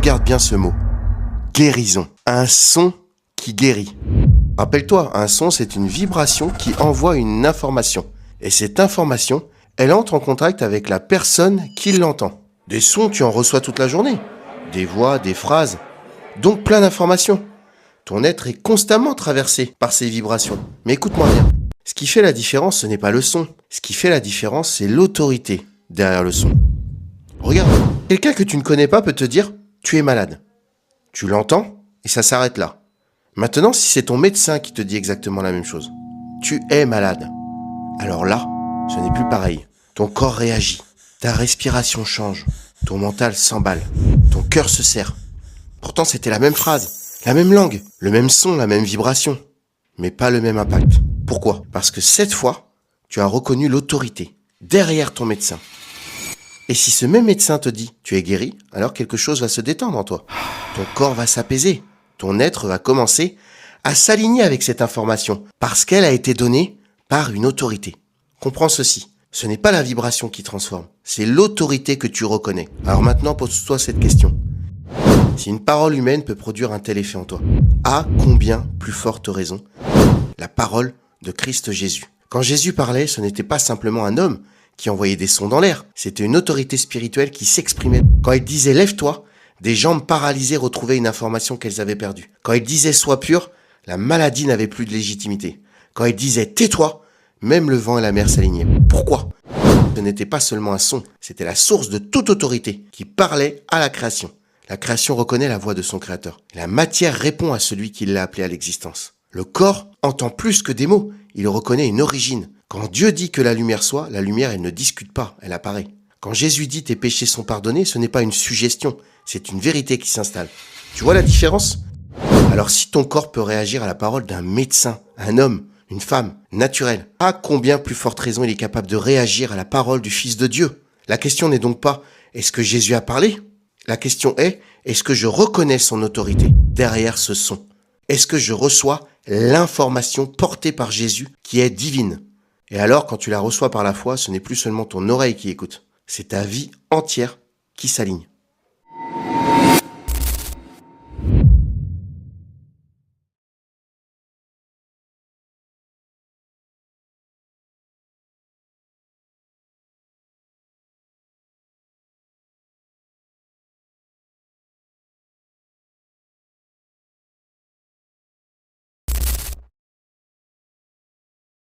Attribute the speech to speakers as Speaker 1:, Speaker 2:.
Speaker 1: Regarde bien ce mot. Guérison. Un son qui guérit. Rappelle-toi, un son, c'est une vibration qui envoie une information. Et cette information, elle entre en contact avec la personne qui l'entend. Des sons, tu en reçois toute la journée. Des voix, des phrases. Donc plein d'informations. Ton être est constamment traversé par ces vibrations. Mais écoute-moi bien. Ce qui fait la différence, ce n'est pas le son. Ce qui fait la différence, c'est l'autorité derrière le son. Regarde, quelqu'un que tu ne connais pas peut te dire « tu es malade ». Tu l'entends et ça s'arrête là. Maintenant, si c'est ton médecin qui te dit exactement la même chose, tu es malade. Alors là, ce n'est plus pareil. Ton corps réagit, ta respiration change, ton mental s'emballe, ton cœur se serre. Pourtant, c'était la même phrase, la même langue, le même son, la même vibration, mais pas le même impact. Pourquoi ? Parce que cette fois, tu as reconnu l'autorité derrière ton médecin. Et si ce même médecin te dit « tu es guéri », alors quelque chose va se détendre en toi. Ton corps va s'apaiser. Ton être va commencer à s'aligner avec cette information parce qu'elle a été donnée par une autorité. Comprends ceci. Ce n'est pas la vibration qui transforme, c'est l'autorité que tu reconnais. Alors maintenant, pose-toi cette question. Si une parole humaine peut produire un tel effet en toi, à combien plus forte raison la parole de Christ Jésus. Quand Jésus parlait, ce n'était pas simplement un homme qui envoyait des sons dans l'air, c'était une autorité spirituelle qui s'exprimait. Quand il disait « lève-toi », des jambes paralysées retrouvaient une information qu'elles avaient perdue. Quand il disait « sois pur », la maladie n'avait plus de légitimité. Quand il disait « tais-toi », même le vent et la mer s'alignaient. Pourquoi ? Ce n'était pas seulement un son, c'était la source de toute autorité qui parlait à la création. La création reconnaît la voix de son créateur. La matière répond à celui qui l'a appelée à l'existence. Le corps entend plus que des mots, il reconnaît une origine. Quand Dieu dit que la lumière soit, la lumière, elle ne discute pas, elle apparaît. Quand Jésus dit tes péchés sont pardonnés, ce n'est pas une suggestion, c'est une vérité qui s'installe. Tu vois la différence ? Alors si ton corps peut réagir à la parole d'un médecin, un homme, une femme, naturelle, à combien plus forte raison il est capable de réagir à la parole du Fils de Dieu ? La question n'est donc pas « est-ce que Jésus a parlé ?» La question est « est-ce que je reconnais son autorité derrière ce son ? Est-ce que je reçois l'information portée par Jésus qui est divine ? Et alors, quand tu la reçois par la foi, ce n'est plus seulement ton oreille qui écoute, c'est ta vie entière qui s'aligne.